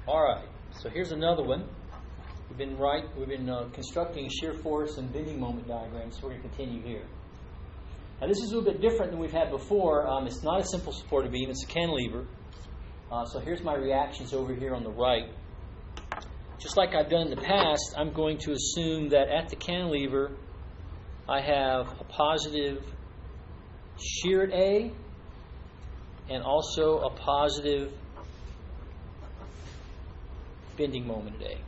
All right, so here's another one. We've been constructing shear force and bending moment diagrams, so we're going to continue here. Now this is a little bit different than we've had before. It's not a simple supported beam, it's a cantilever. So here's my reactions over here on the right. Just like I've done in the past, I'm going to assume that at the cantilever I have a positive shear at A and also a positive bending moment at A.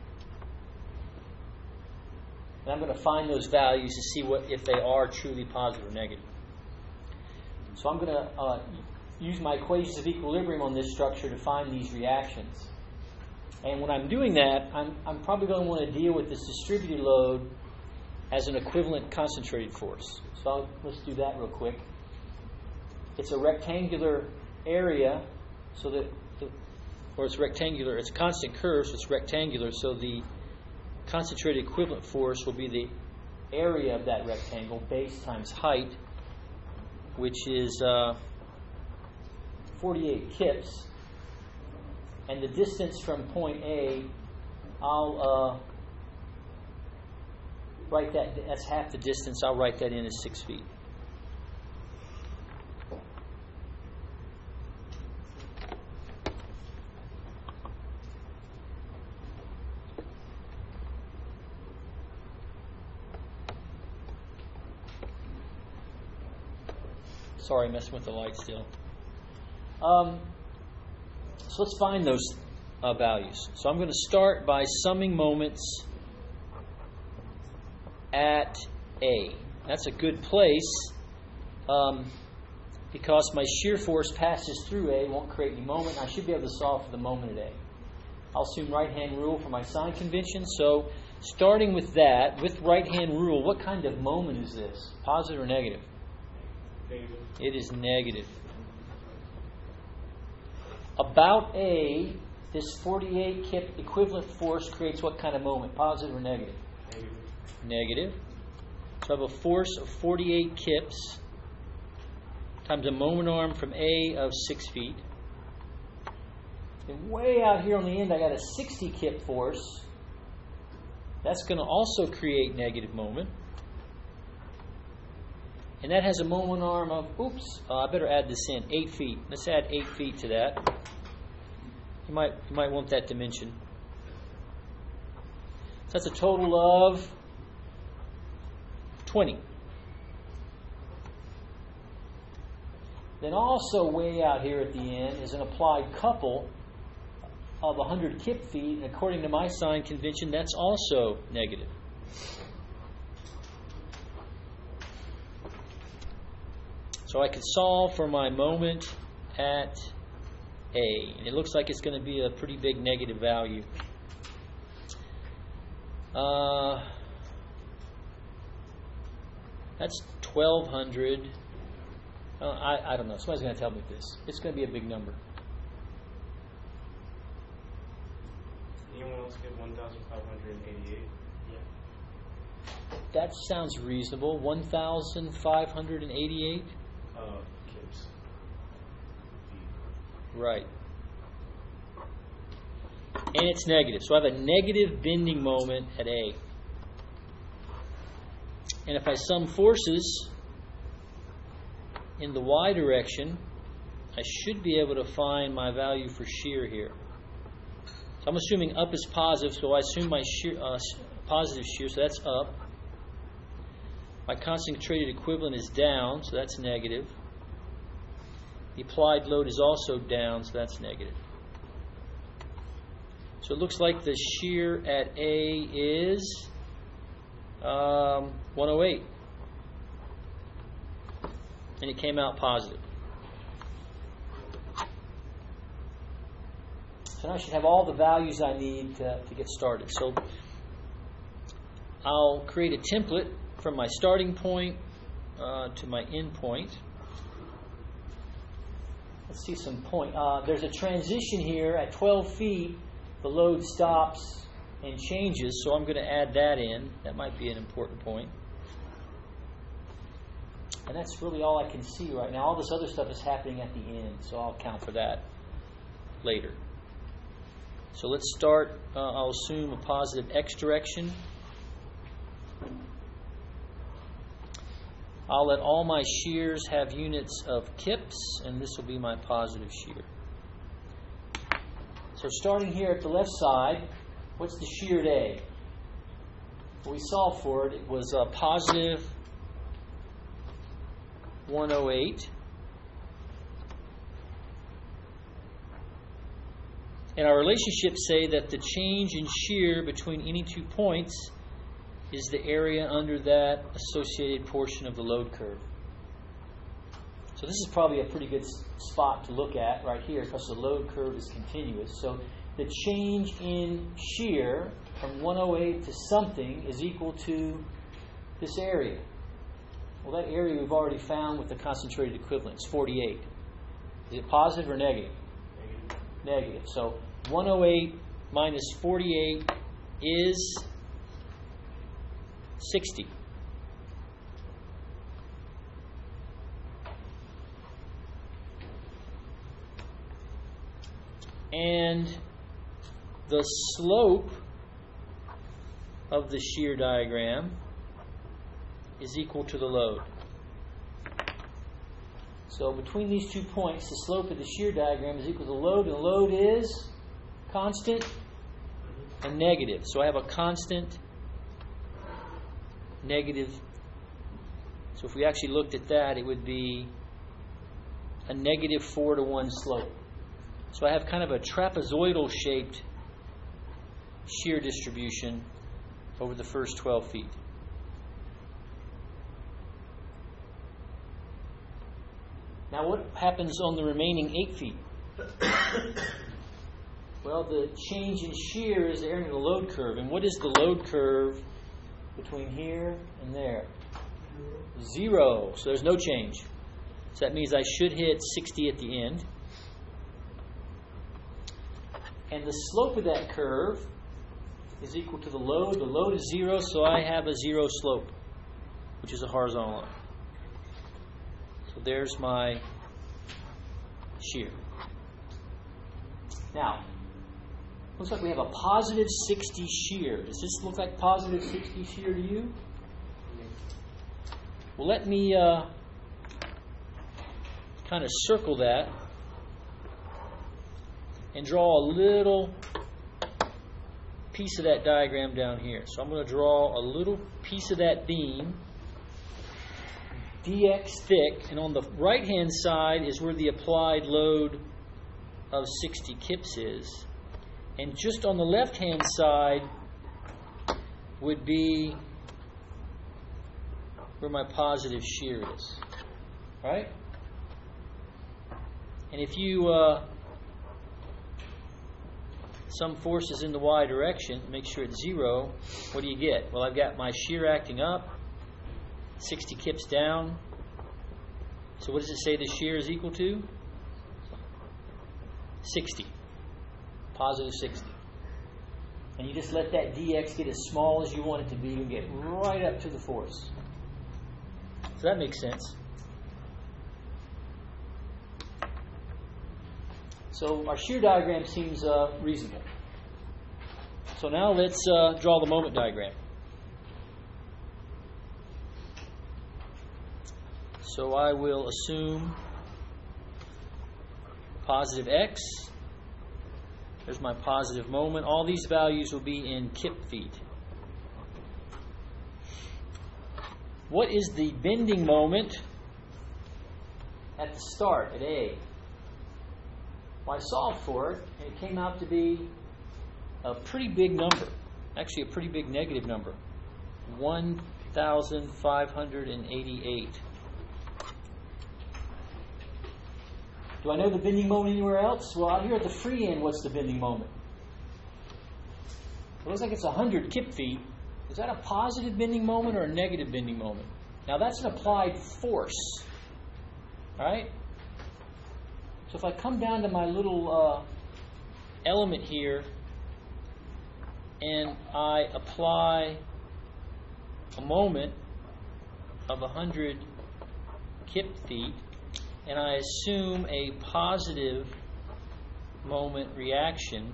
And I'm going to find those values to see if they are truly positive or negative. So I'm going to use my equations of equilibrium on this structure to find these reactions. And when I'm doing that, I'm probably going to want to deal with this distributed load as an equivalent concentrated force. So let's do that real quick. It's a rectangular area, so that it's rectangular. It's a constant curve, so it's rectangular. So the concentrated equivalent force will be the area of that rectangle, base times height, which is 48 kips. And the distance from point A, I'll write that's half the distance. I'll write that in as 6 feet. Sorry, messing with the light still. So let's find those values. So I'm going to start by summing moments at A. That's a good place because my shear force passes through A, won't create any moment. I should be able to solve for the moment at A. I'll assume right-hand rule for my sign convention. So starting with that, with right-hand rule, what kind of moment is this? Positive or negative? Negative. It is negative. About A, this 48 kip equivalent force creates what kind of moment? Positive or negative? Negative. Negative. So I have a force of 48 kips times a moment arm from A of 6 feet. And way out here on the end, I got a 60 kip force. That's going to also create negative moment. And that has a moment arm of, I better add this in, 8 feet. Let's add 8 feet to that. You might want that dimension. So that's a total of 20. Then also way out here at the end is an applied couple of 100 kip feet. And according to my sign convention, that's also negative. So I could solve for my moment at A. And it looks like it's going to be a pretty big negative value. That's 1,200. I don't know. Somebody's going to tell me this. It's going to be a big number. Anyone else get 1,588? Yeah. That sounds reasonable. 1,588? Kips. Right. And it's negative. So I have a negative bending moment at A. And if I sum forces in the y direction, I should be able to find my value for shear here. So I'm assuming up is positive, so I assume my shear, positive shear, so that's up. My concentrated equivalent is down, so that's negative. The applied load is also down, so that's negative. So it looks like the shear at A is 108. And it came out positive. So now I should have all the values I need to get started. So I'll create a template from my starting point to my end point. Let's see some point. There's a transition here at 12 feet. The load stops and changes, so I'm going to add that in. That might be an important point. And that's really all I can see right now. All this other stuff is happening at the end, so I'll account for that later. So let's start, I'll assume a positive x direction. I'll let all my shears have units of kips, and this will be my positive shear. So starting here at the left side, what's the sheared A? Well, we solved for it. It was a positive 108. And our relationships say that the change in shear between any 2 points is the area under that associated portion of the load curve. So this is probably a pretty good spot to look at right here because the load curve is continuous. So the change in shear from 108 to something is equal to this area. Well, that area we've already found with the concentrated equivalent. It's 48. Is it positive or negative? Negative. So 108 minus 48 is 60. And the slope of the shear diagram is equal to the load. So between these 2 points, the slope of the shear diagram is equal to the load, and the load is constant and negative. So I have a constant, negative. So if we actually looked at that, it would be a negative 4-to-1 slope. So I have kind of a trapezoidal shaped shear distribution over the first 12 feet. Now what happens on the remaining 8 feet? Well, the change in shear is the area of the load curve. And what is the load curve between here and there? 0. So there's no change. So that means I should hit 60 at the end. And the slope of that curve is equal to the load. The load is 0, so I have a 0 slope, which is a horizontal line. So there's my shear. Now, looks like we have a positive 60 shear. Does this look like positive 60 shear to you? Well, let me kind of circle that and draw a little piece of that diagram down here. So I'm going to draw a little piece of that beam, dx thick, and on the right-hand side is where the applied load of 60 kips is. And just on the left-hand side would be where my positive shear is. Right? And if you some force is in the y direction, make sure it's 0, what do you get? Well, I've got my shear acting up, 60 kips down. So what does it say the shear is equal to? 60. Positive 60. And you just let that dx get as small as you want it to be and get right up to the force. So that makes sense. So our shear diagram seems reasonable. So now let's draw the moment diagram. So I will assume positive x. There's my positive moment. All these values will be in kip feet. What is the bending moment at the start, at A? Well, I solved for it, and it came out to be a pretty big number. Actually, a pretty big negative number. 1,588. Do I know the bending moment anywhere else? Well, out here at the free end, what's the bending moment? It looks like it's 100 kip feet. Is that a positive bending moment or a negative bending moment? Now, that's an applied force. All right? So if I come down to my little element here and I apply a moment of 100 kip feet and I assume a positive moment reaction,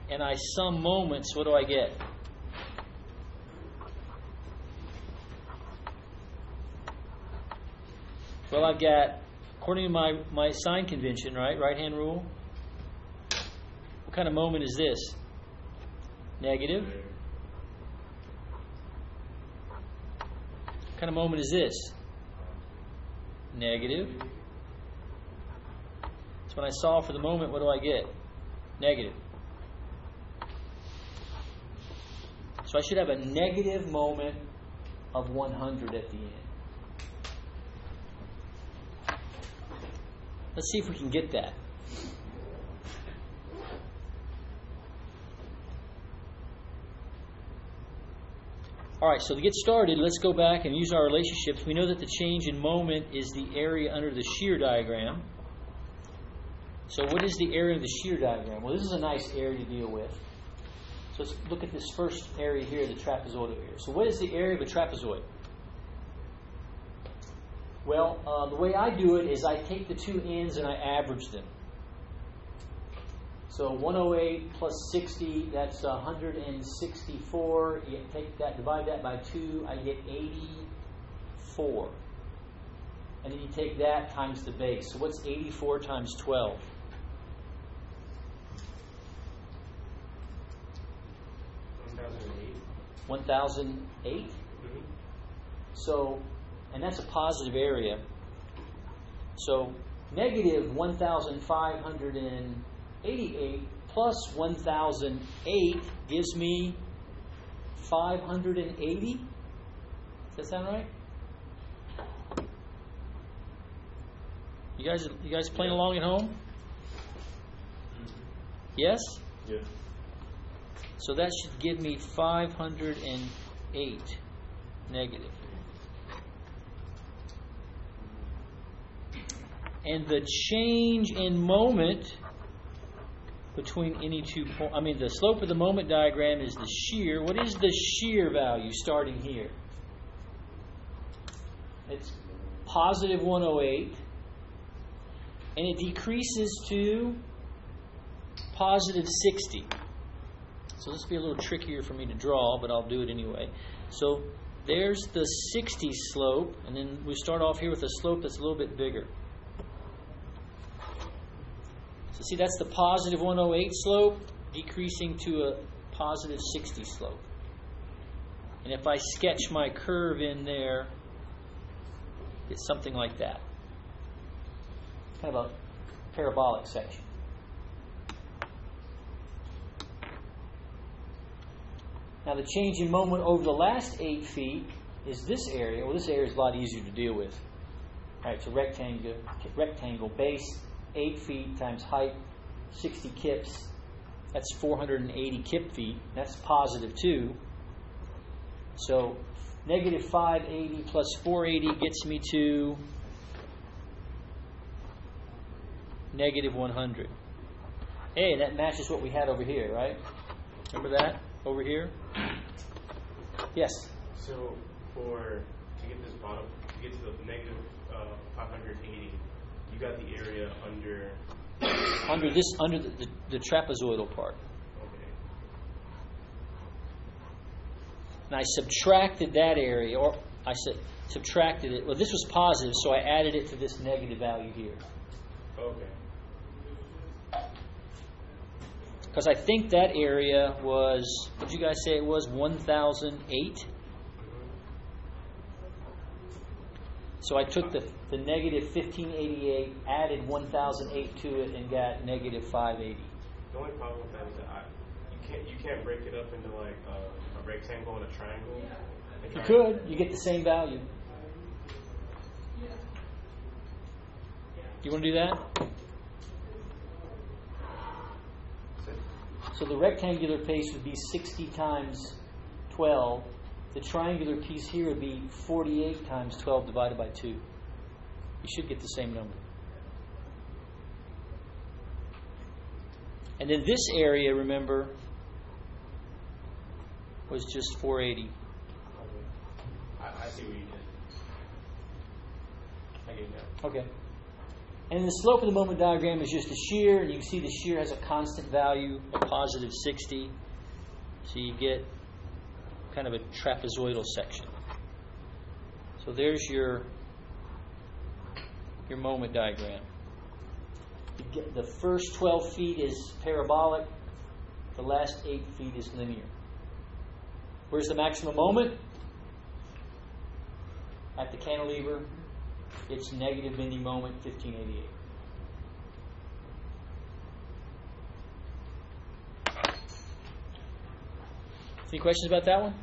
and I sum moments, what do I get? Well, I've got, according to my sign convention, right-hand rule, what kind of moment is this? Negative. What kind of moment is this? Negative. So when I solve for the moment, what do I get? Negative. So I should have a negative moment of 100 at the end. Let's see if we can get that. All right, so to get started, let's go back and use our relationships. We know that the change in moment is the area under the shear diagram. So what is the area of the shear diagram? Well, this is a nice area to deal with. So let's look at this first area here, the trapezoidal area. So what is the area of a trapezoid? Well, the way I do it is I take the two ends and I average them. So 108 plus 60, that's 164. You take that, divide that by 2, I get 84. And then you take that times the base. So what's 84 times 12? 1008. Mm-hmm. So, and that's a positive area. So negative 1,588 plus 1,008 gives me 580. Does that sound right? You guys playing along at home? Yes? Yeah. So that should give me 508 negative. And the change in moment between any 2 points, the slope of the moment diagram is the shear. What is the shear value starting here? It's positive 108. And it decreases to positive 60. So this will be a little trickier for me to draw, but I'll do it anyway. So there's the 60 slope, and then we start off here with a slope that's a little bit bigger. So see, that's the positive 108 slope decreasing to a positive 60 slope. And if I sketch my curve in there, it's something like that. Kind of a parabolic section. Now the change in moment over the last 8 feet is this area. Well, this area is a lot easier to deal with. All right, it's a rectangle base, 8 feet times height, 60 kips. That's 480 kip feet. That's positive 2. So negative 580 plus 480 gets me to negative 100. Hey, that matches what we had over here, right? Remember that over here? Yes. So to get this bottom, to get to the negative 580, you got the area under the trapezoidal part. Okay. And I subtracted that area, or I subtracted it. Well, this was positive, so I added it to this negative value here. Okay. Because I think that area was, what did you guys say it was, 1,008? So I took the negative 1588, added 1,008 to it, and got negative 580. The only problem with that is that you can't break it up into like a rectangle and a triangle. You could. You get the same value. Do you want to do that? So the rectangular piece would be 60 times 12. The triangular piece here would be 48 times 12 divided by 2. You should get the same number. And then this area, remember, was just 480. I see what you did. I get that. Okay. And the slope of the moment diagram is just a shear, and you can see the shear has a constant value of positive 60. So you get kind of a trapezoidal section. So there's your moment diagram. The first 12 feet is parabolic. The last 8 feet is linear. Where's the maximum moment? At the cantilever, it's negative bending moment, 1588. Any questions about that one?